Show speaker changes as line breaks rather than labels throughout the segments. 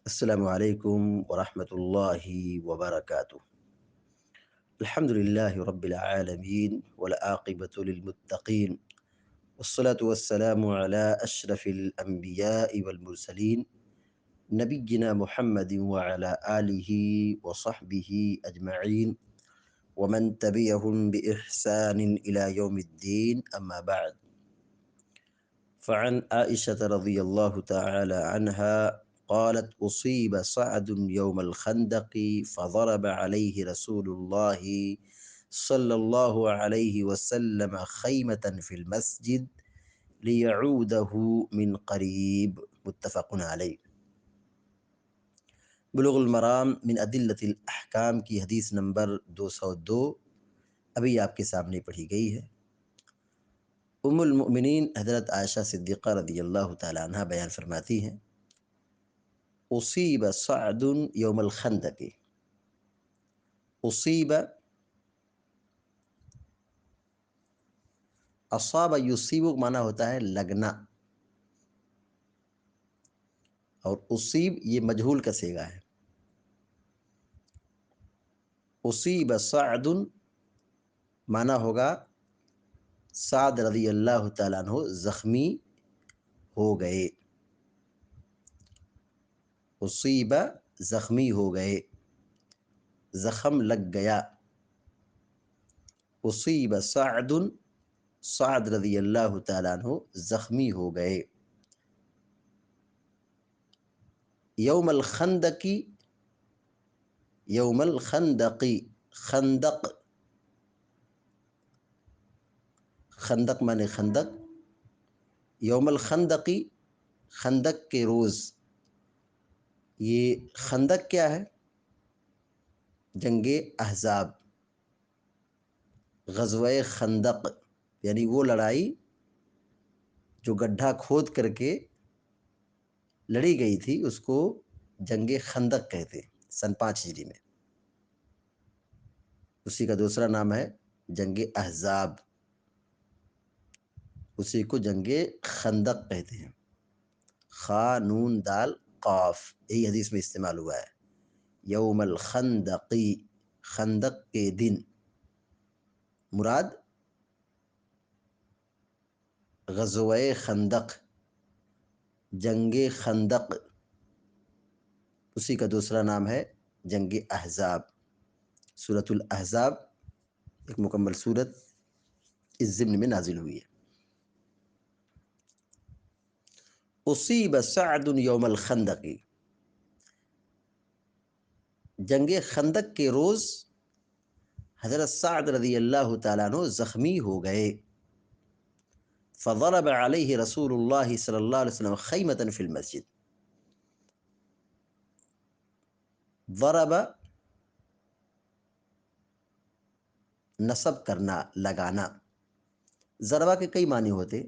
السلام عليكم ورحمة الله وبركاته. الحمد لله رب العالمين والعاقبة للمتقين، والصلاة والسلام على أشرف الأنبياء والمرسلين نبينا محمد وعلى آله وصحبه أجمعين ومن تبعهم بإحسان إلى يوم الدين، أما بعد. فعن عائشة رضي الله تعالى عنها قالت: أصيب سعد يوم الخندق فضرب عليه رسول الله صلى الله عليه وسلم خيمة في المسجد ليعوده من قریب، متفق علیہ۔ بلوغ المرام من ادلۃ الاحکام کی حدیث نمبر 202 ابھی آپ کے سامنے پڑھی گئی ہے۔ ام المؤمنین حضرت عائشہ صدیقہ رضی اللہ تعالی عنہ بیان فرماتی ہیں: اصیب سعد یوم الخندق۔ اصیب، اصاب یصیب معنی ہوتا ہے لگنا، اور اصیب یہ مجہول کا صیغہ ہے۔ اصیب سعد معنی ہوگا سعد رضی اللہ تعالیٰ عنہ زخمی ہو گئے۔ اصیب زخمی ہو گئے، زخم لگ گیا۔ اصیب سعد، سعد رضی اللہ تعالیٰ عنہ زخمی ہو گئے۔ یوم الخندقی، یوم الخندقی، خندق، خندق معنی خندق، یوم الخندقی خندق کے روز۔ یہ خندق کیا ہے؟ جنگ احزاب، غزوہ خندق، یعنی وہ لڑائی جو گڈھا کھود کر کے لڑی گئی تھی اس کو جنگ خندق کہتے، سن 5 ہجری میں۔ اسی کا دوسرا نام ہے جنگ احزاب، اسی کو جنگ خندق کہتے ہیں۔ خا نون دال قاف، یہی حدیث میں استعمال ہوا ہے۔ یوم الخندقی، خندق کے دن، مراد غزوہ خندق، جنگ خندق، اسی کا دوسرا نام ہے جنگ احزاب۔ سورۃ الاحزاب ایک مکمل سورت اس ضمن میں نازل ہوئی ہے۔ اصیب سعد یوم الخندق، جنگ خندق کے روز حضرت سعد رضی اللہ تعالیٰ عنہ زخمی ہو گئے۔ فضرب علیہ رسول اللہ صلی اللہ علیہ وسلم خیمة فی المسجد۔ ضرب نصب کرنا، لگانا۔ ضربہ کے کئی معنی ہوتے،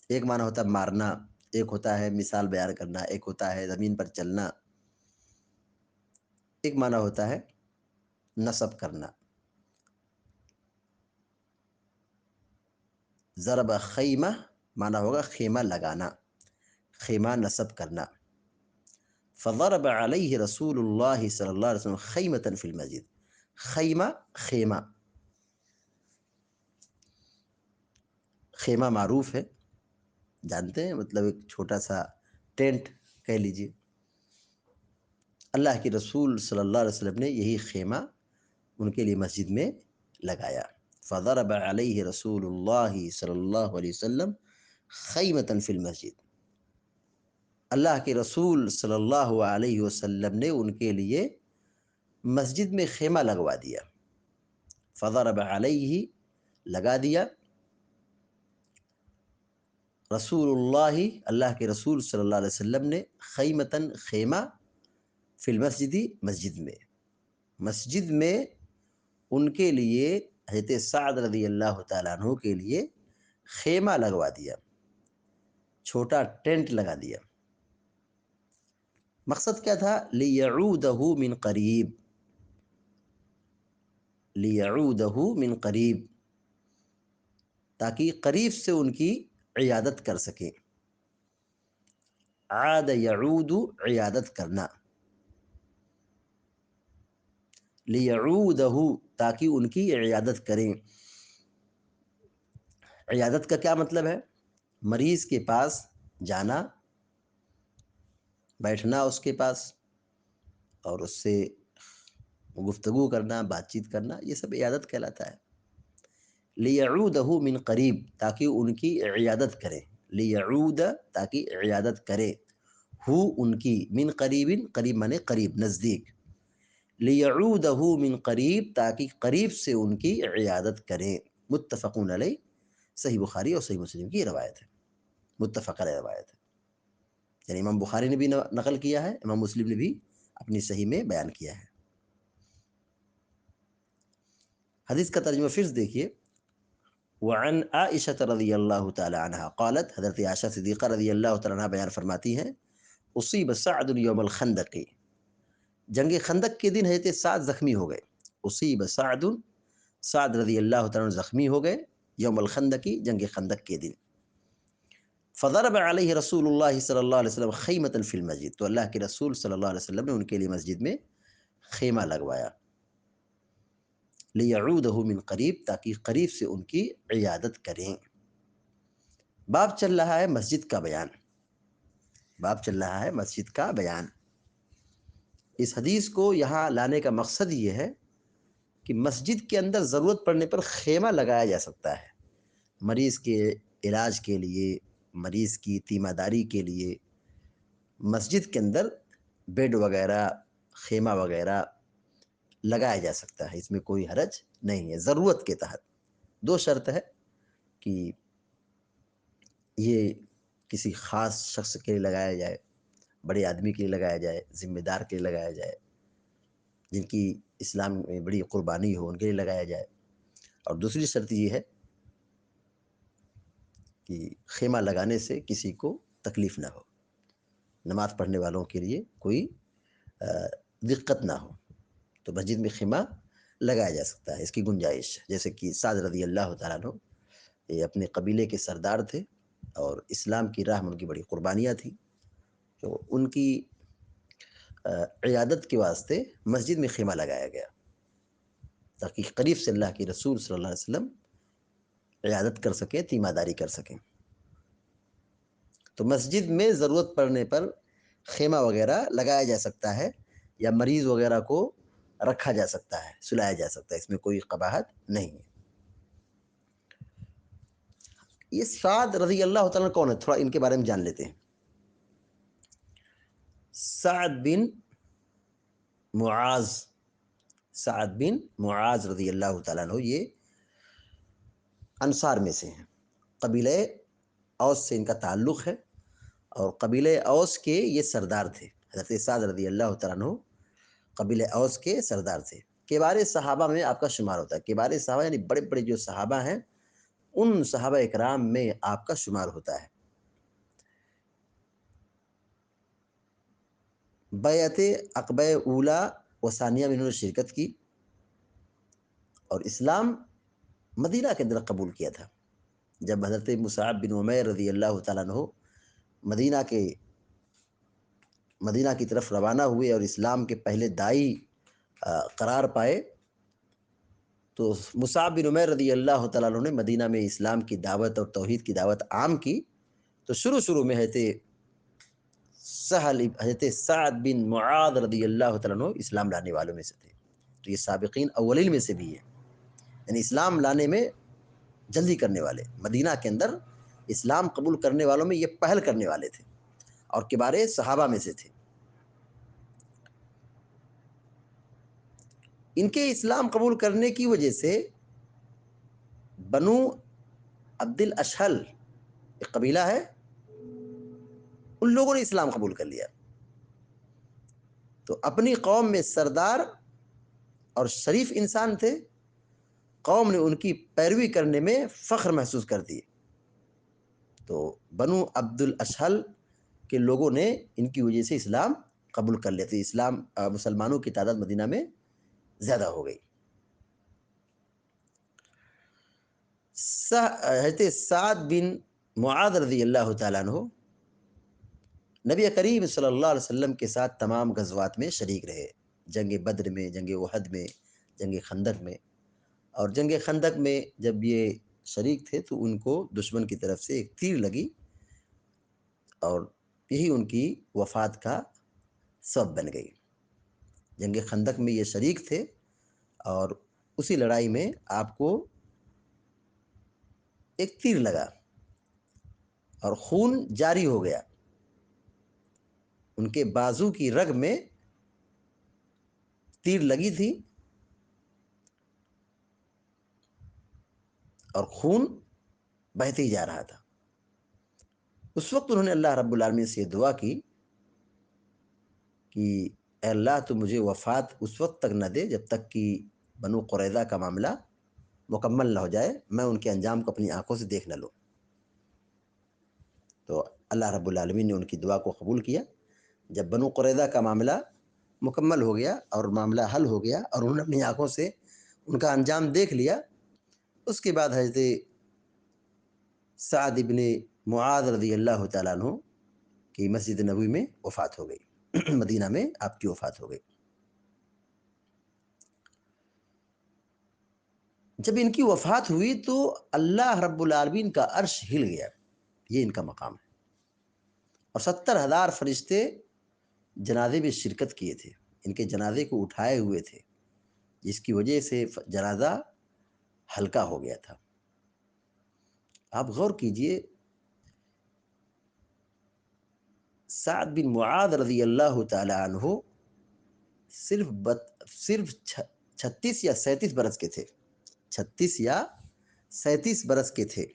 ایک معنی ہوتا ہے مارنا، ایک ہوتا ہے مثال بیان کرنا، ایک ہوتا ہے زمین پر چلنا، ایک معنی ہوتا ہے نصب کرنا۔ ضرب خیمہ معنی ہوگا خیمہ لگانا، خیمہ نصب کرنا۔ فضرب علیہ رسول اللہ صلی اللہ علیہ وسلم خیمة فی المسجد۔ خیمہ، خیمہ، خیمہ معروف ہے، جانتے ہیں، مطلب ایک چھوٹا سا ٹینٹ کہہ لیجیے۔ اللہ کے رسول صلی اللہ علیہ وسلم نے یہی خیمہ ان کے لیے مسجد میں لگایا۔ فضرب علیہ رسول اللہ صلی اللہ علیہ وسلم خیمة فی المسجد۔ اللہ کے رسول صلی اللہ علیہ وسلم نے ان کے لیے مسجد میں خیمہ لگوا دیا۔ فضرب علیہ لگا دیا، رسول اللہ اللہ کے رسول صلی اللہ علیہ وسلم نے خیمة خیمہ فی المسجد مسجد میں، مسجد میں ان کے لیے حضرت سعد رضی اللہ تعالیٰ عنہ کے لیے خیمہ لگوا دیا، چھوٹا ٹینٹ لگا دیا۔ مقصد کیا تھا؟ لیعودہ من قریب، لیعودہ من قریب، تاکہ قریب سے ان کی عیادت کر سکیں۔ عاد یعود، عیادت کرنا۔ لیعودہ تاکہ ان کی عیادت کریں۔ عیادت کا کیا مطلب ہے؟ مریض کے پاس جانا، بیٹھنا اس کے پاس اور اس سے گفتگو کرنا، بات چیت کرنا، یہ سب عیادت کہلاتا ہے۔ لیعودہ من قریب تاکہ ان کی عیادت کرے، لیعود تاکہ عیادت کرے، ہو ان کی، من قریب، قریب مانے قریب، نزدیک، لیعودہ من قریب تاکہ قریب سے ان کی عیادت کرے۔ متفقون علیہ، صحیح بخاری اور صحیح مسلم کی روایت ہے، متفق علیہ روایت ہے، یعنی امام بخاری نے بھی نقل کیا ہے، امام مسلم نے بھی اپنی صحیح میں بیان کیا ہے۔ حدیث کا ترجمہ پھر سے دیکھیے، وعن عائشہ رضی اللہ تعالی عنہ قالت، حضرت عائشہ صدیقہ رضی اللہ تعالی عنہ بیان فرماتی ہیں، اصیب سعد یوم الخندق، جنگ خندق کے دن حضرت سعد زخمی ہو گئے۔ اصیب سعد، سعد رضی اللہ تعالی عنہ زخمی ہو گئے یوم الخندق، جنگ خندق کے دن۔ فضرب علیہ رسول اللہ صلی اللہ علیہ وسلم خیمۃ فی المسجد، تو اللہ کے رسول صلی اللہ علیہ وسلم نے ان کے لیے مسجد میں خیمہ لگوایا، لیعودہ من قریب تاکہ قریب سے ان کی عیادت کریں۔ باب چل رہا ہے مسجد کا بیان، باب چل رہا ہے مسجد کا بیان۔ اس حدیث کو یہاں لانے کا مقصد یہ ہے کہ مسجد کے اندر ضرورت پڑنے پر خیمہ لگایا جا سکتا ہے، مریض کے علاج کے لیے، مریض کی تیمارداری کے لیے مسجد کے اندر بیڈ وغیرہ، خیمہ وغیرہ لگایا جا سکتا ہے، اس میں کوئی حرج نہیں ہے، ضرورت کے تحت۔ دو شرط ہے کہ یہ کسی خاص شخص کے لیے لگایا جائے، بڑے آدمی کے لیے لگایا جائے، ذمہ دار کے لیے لگایا جائے، جن کی اسلام میں بڑی قربانی ہو ان کے لیے لگایا جائے، اور دوسری شرط یہ ہے کہ خیمہ لگانے سے کسی کو تکلیف نہ ہو، نماز پڑھنے والوں کے لیے کوئی دقت نہ ہو، تو مسجد میں خیمہ لگایا جا سکتا ہے، اس کی گنجائش، جیسے کہ سعد رضی اللہ تعالیٰ عنہ یہ اپنے قبیلے کے سردار تھے اور اسلام کی راہ میں ان کی بڑی قربانیاں تھیں، تو ان کی عیادت کے واسطے مسجد میں خیمہ لگایا گیا تاکہ قریب سے اللہ کے رسول صلی اللہ علیہ وسلم عیادت کر سکیں، تیمارداری کر سکیں۔ تو مسجد میں ضرورت پڑنے پر خیمہ وغیرہ لگایا جا سکتا ہے، یا مریض وغیرہ کو رکھا جا سکتا ہے، سلایا جا سکتا ہے، اس میں کوئی قباحت نہیں ہے۔ یہ سعد رضی اللہ تعالیٰ کون ہے، تھوڑا ان کے بارے میں جان لیتے ہیں۔ سعد بن معاذ، سعد بن معاذ رضی اللہ تعالیٰ عنہ یہ انصار میں سے ہیں، قبیلہ اوس سے ان کا تعلق ہے، اور قبیلہ اوس کے یہ سردار تھے، حضرت سعد رضی اللہ تعالیٰ عنہ قبیلہ اوس کے سردار تھے۔ کبار صحابہ میں آپ کا شمار ہوتا ہے، کبار صحابہ یعنی بڑے بڑے جو صحابہ ہیں ان صحابہ اکرام میں آپ کا شمار ہوتا ہے۔ بیعت عقبہ اولا و ثانیہ میں انہوں نے شرکت کی، اور اسلام مدینہ کے اندر قبول کیا تھا۔ جب حضرت مصعب بن عمیر رضی اللہ تعالیٰ عنہ مدینہ کی طرف روانہ ہوئے اور اسلام کے پہلے داعی قرار پائے، تو مصعب بن عمیر رضی اللہ تعالیٰ عنہ نے مدینہ میں اسلام کی دعوت اور توحید کی دعوت عام کی، تو شروع میں حضرت سعد بن معاذ رضی اللہ تعالیٰ عنہ اسلام لانے والوں میں سے تھے، تو یہ سابقین اولین میں سے بھی ہے، یعنی اسلام لانے میں جلدی کرنے والے، مدینہ کے اندر اسلام قبول کرنے والوں میں یہ پہل کرنے والے تھے، اور کبار صحابہ میں سے تھے۔ ان کے اسلام قبول کرنے کی وجہ سے بنو عبد الاشہل ایک قبیلہ ہے، ان لوگوں نے اسلام قبول کر لیا، تو اپنی قوم میں سردار اور شریف انسان تھے، قوم نے ان کی پیروی کرنے میں فخر محسوس کر دی، تو بنو عبد الاشہل کے لوگوں نے ان کی وجہ سے اسلام قبول کر لیا، تو مسلمانوں کی تعداد مدینہ میں زیادہ ہو گئی۔ حضرت سعد بن معاذ رضی اللہ تعالیٰ عنہ نبی کریم صلی اللہ علیہ وسلم کے ساتھ تمام غزوات میں شریک رہے، جنگ بدر میں، جنگ احد میں، جنگ خندق میں. اور جنگ خندق میں جب یہ شریک تھے تو ان کو دشمن کی طرف سے ایک تیر لگی اور یہی ان کی وفات کا سبب بن گئی. جنگ خندق میں یہ شریک تھے اور اسی لڑائی میں آپ کو ایک تیر لگا اور خون جاری ہو گیا. ان کے بازو کی رگ میں تیر لگی تھی اور خون بہتے ہی جا رہا تھا. اس وقت انہوں نے اللہ رب العالمین سے دعا کی کہ اے اللہ تو مجھے وفات اس وقت تک نہ دے جب تک کہ بنو قریظہ کا معاملہ مکمل نہ ہو جائے، میں ان کے انجام کو اپنی آنکھوں سے دیکھ نہ لوں. تو اللہ رب العالمین نے ان کی دعا کو قبول کیا. جب بنو قریظہ کا معاملہ مکمل ہو گیا اور معاملہ حل ہو گیا اور انہوں نے اپنی آنکھوں سے ان کا انجام دیکھ لیا، اس کے بعد حضرت سعد ابن معاذ رضی اللہ تعالیٰ عنہ کی مسجد نبوی میں وفات ہو گئی. مدینہ میں آپ کی وفات ہو گئی. جب ان کی وفات ہوئی تو اللہ رب العالمین کا عرش ہل گیا. یہ ان کا مقام ہے. اور 70,000 فرشتے جنازے میں شرکت کیے تھے، ان کے جنازے کو اٹھائے ہوئے تھے، جس کی وجہ سے جنازہ ہلکا ہو گیا تھا. آپ غور کیجئے، سعد بن معاذ رضی اللہ تعالی عنہ صرف 36 یا 37 برس کے تھے. 36 یا 37 برس کے تھے.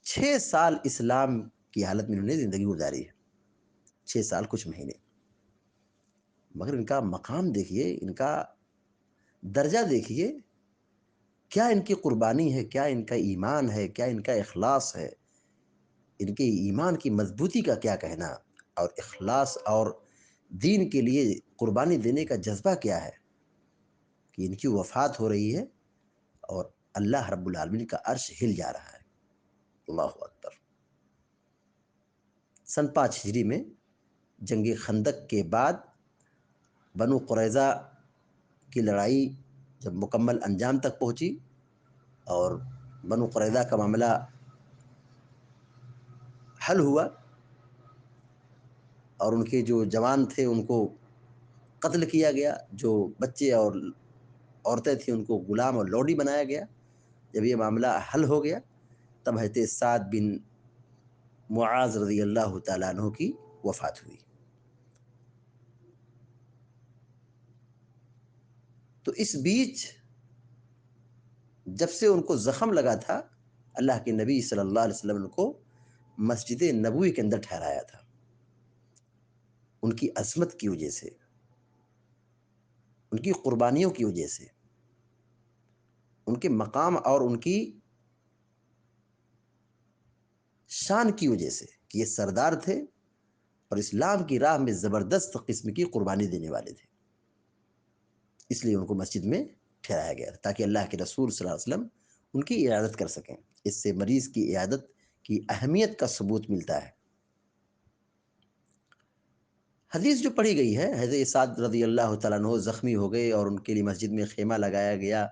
6 سال اسلام کی حالت میں انہوں نے زندگی گزاری ہے. 6 سال کچھ مہینے. مگر ان کا مقام دیکھیے، ان کا درجہ دیکھیے، کیا ان کی قربانی ہے، کیا ان کا ایمان ہے، کیا ان کا اخلاص ہے. ان کے ایمان کی مضبوطی کا کیا کہنا، اور اخلاص اور دین کے لیے قربانی دینے کا جذبہ کیا ہے کہ ان کی وفات ہو رہی ہے اور اللہ رب العالمین کا عرش ہل جا رہا ہے. اللہ اکبر. سن 5 ہجری میں جنگ خندق کے بعد بنو قریظہ کی لڑائی جب مکمل انجام تک پہنچی اور بنو قریظہ کا معاملہ حل ہوا اور ان کے جو جوان تھے ان کو قتل کیا گیا، جو بچے اور عورتیں تھیں ان کو غلام اور لوڈی بنایا گیا. جب یہ معاملہ حل ہو گیا تب حضرت سعد بن معاذ رضی اللہ تعالیٰ عنہ کی وفات ہوئی. تو اس بیچ جب سے ان کو زخم لگا تھا، اللہ کے نبی صلی اللہ علیہ وسلم ان کو مسجد نبوی کے اندر ٹھہرایا تھا. ان کی عظمت کی وجہ سے، ان کی قربانیوں کی وجہ سے، ان کے مقام اور ان کی شان کی وجہ سے کہ یہ سردار تھے اور اسلام کی راہ میں زبردست قسم کی قربانی دینے والے تھے. اس لیے ان کو مسجد میں ٹھہرایا گیا تاکہ اللہ کے رسول صلی اللہ علیہ وسلم ان کی عیادت کر سکیں. اس سے مریض کی عیادت کی اہمیت کا ثبوت ملتا ہے. حدیث جو پڑھی گئی ہے، حضرت سعد رضی اللہ تعالیٰ عنہ زخمی ہو گئے اور ان کے لیے مسجد میں خیمہ لگایا گیا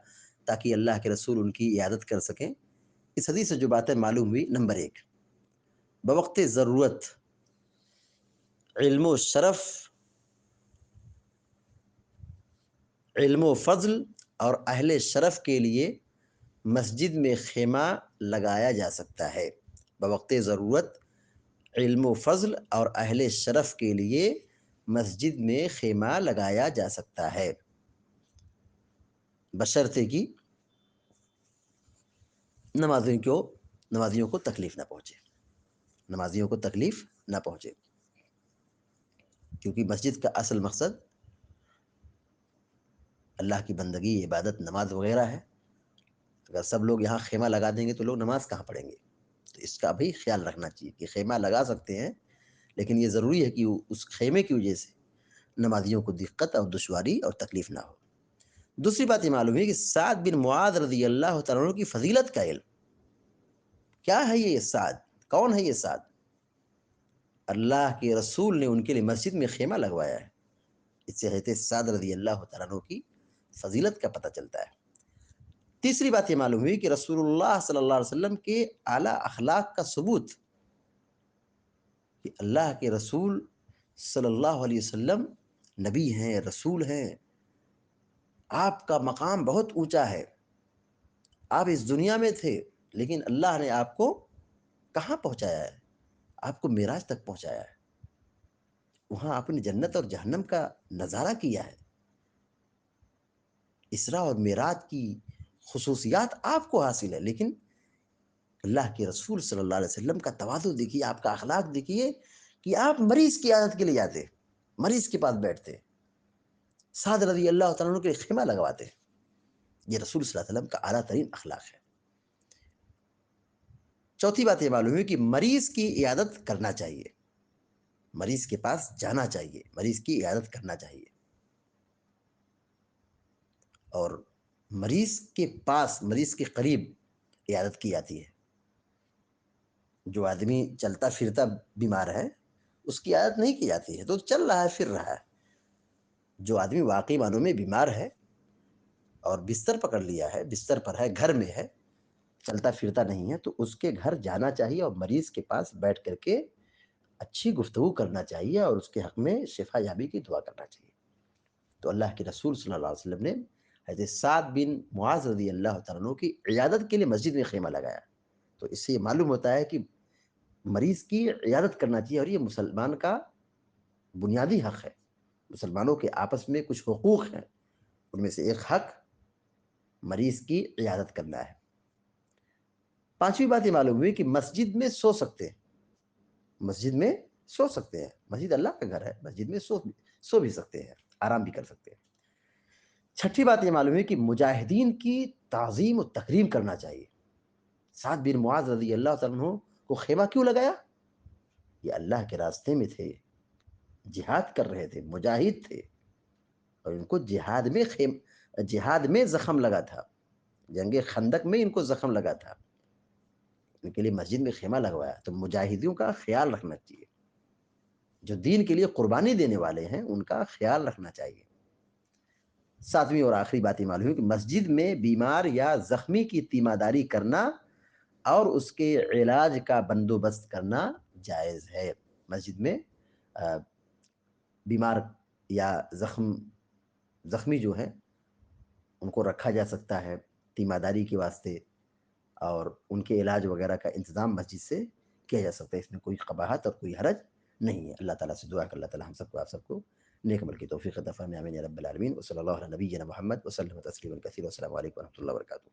تاکہ اللہ کے رسول ان کی عیادت کر سکیں. اس حدیث سے جو باتیں معلوم ہوئی، نمبر 1، بوقت ضرورت علم و شرف، علم و فضل اور اہل شرف کے لیے مسجد میں خیمہ لگایا جا سکتا ہے. بوقت ضرورت علم و فضل اور اہل شرف کے لیے مسجد میں خیمہ لگایا جا سکتا ہے، بشرطے کہ نمازیوں کو تکلیف نہ پہنچے. نمازیوں کو تکلیف نہ پہنچے، کیونکہ مسجد کا اصل مقصد اللہ کی بندگی، عبادت، نماز وغیرہ ہے. اگر سب لوگ یہاں خیمہ لگا دیں گے تو لوگ نماز کہاں پڑھیں گے؟ تو اس کا بھی خیال رکھنا چاہیے کہ خیمہ لگا سکتے ہیں، لیکن یہ ضروری ہے کہ اس خیمے کی وجہ سے نمازیوں کو دقت اور دشواری اور تکلیف نہ ہو. دوسری بات یہ معلوم ہے کہ سعد بن معاذ رضی اللہ تعالیٰ عنہ کی فضیلت کا علم کیا ہے. یہ سعد کون ہے؟ یہ سعد اللہ کے رسول نے ان کے لیے مسجد میں خیمہ لگوایا ہے۔ اس سے حضرت سعد رضی اللہ تعالیٰ عنہ کی فضیلت کا پتہ چلتا ہے۔ تیسری بات یہ معلوم ہوئی کہ رسول اللہ صلی اللہ علیہ وسلم کے اعلیٰ اخلاق کا ثبوت کہ اللہ کے رسول صلی اللہ علیہ وسلم نبی ہیں، رسول ہیں، آپ کا مقام بہت اونچا ہے، آپ اس دنیا میں تھے لیکن اللہ نے آپ کو کہاں پہنچایا ہے؟ آپ کو معراج تک پہنچایا ہے، وہاں آپ نے جنت اور جہنم کا نظارہ کیا ہے۔ اسراء اور معراج کی خصوصیات آپ کو حاصل ہے، لیکن اللہ کے رسول صلی اللہ علیہ وسلم کا تواضع دیکھیے، آپ کا اخلاق دیکھیے کہ آپ مریض کی عادت کے لیے جاتے، مریض کے پاس بیٹھتے، سعد رضی اللہ تعالیٰ عنہ کے لیے خیمہ لگواتے۔ یہ رسول صلی اللہ علیہ وسلم کا اعلیٰ ترین اخلاق ہے۔ چوتھی بات یہ معلوم ہوئی کہ مریض کی عیادت کرنا چاہیے، مریض کے پاس جانا چاہیے، مریض کی عیادت کرنا چاہیے، اور مریض کے پاس، مریض کے قریب عیادت کی جاتی ہے۔ جو آدمی چلتا پھرتا بیمار ہے اس کی عادت نہیں کی جاتی ہے، تو چل رہا ہے، پھر رہا ہے۔ جو آدمی واقعی معنوں میں بیمار ہے اور بستر پکڑ لیا ہے، بستر پر ہے، گھر میں ہے، چلتا پھرتا نہیں ہے، تو اس کے گھر جانا چاہیے اور مریض کے پاس بیٹھ کر کے اچھی گفتگو کرنا چاہیے اور اس کے حق میں شفا یابی کی دعا کرنا چاہیے۔ تو اللہ کے رسول صلی اللہ علیہ وسلم نے حضرت سعد بن معاذ رضی اللہ تعالیٰ عنہ کی عیادت کے لیے مسجد میں خیمہ لگایا۔ تو اس سے یہ معلوم ہوتا ہے کہ مریض کی عیادت کرنا چاہیے، اور یہ مسلمان کا بنیادی حق ہے۔ مسلمانوں کے آپس میں کچھ حقوق ہیں، ان میں سے ایک حق مریض کی عیادت کرنا ہے۔ پانچویں بات یہ معلوم ہوئی کہ مسجد میں سو سکتے ہیں، مسجد میں سو سکتے ہیں، مسجد اللہ کا گھر ہے، مسجد میں سو بھی سکتے ہیں، آرام بھی کر سکتے ہیں۔ چھٹی بات یہ معلوم ہوئی کہ مجاہدین کی تعظیم و تکریم کرنا چاہیے۔ سعد بن معاذ رضی اللہ تعالیٰ عنہ کو خیمہ کیوں لگایا؟ یہ اللہ کے راستے میں تھے، جہاد کر رہے تھے، مجاہد تھے، اور ان کو جہاد میں زخم لگا تھا، جنگ خندق میں ان کو زخم لگا تھا، ان کے لیے مسجد میں خیمہ لگوایا۔ تو مجاہدوں کا خیال رکھنا چاہیے، جو دین کے لیے قربانی دینے والے ہیں ان کا خیال رکھنا چاہیے۔ ساتویں اور آخری بات یہ معلوم ہے کہ مسجد میں بیمار یا زخمی کی تیمارداری کرنا اور اس کے علاج کا بندوبست کرنا جائز ہے۔ مسجد میں بیمار یا زخمی جو ہے ان کو رکھا جا سکتا ہے تیمارداری کے واسطے، اور ان کے علاج وغیرہ کا انتظام مسجد سے کیا جا سکتا ہے، اس میں کوئی قباحت اور کوئی حرج نہیں ہے۔ اللہ تعالیٰ سے دعا کہ اللہ تعالیٰ ہم سب کو، آپ سب کو نیک عمل کی توفیق عطا فرمائے، آمین یا رب العالمین۔ وصلی اللہ علی نبینا محمد وسلم تسلیما کثیرا۔ السلام علیکم و رحمۃ اللہ وبرکاتہ۔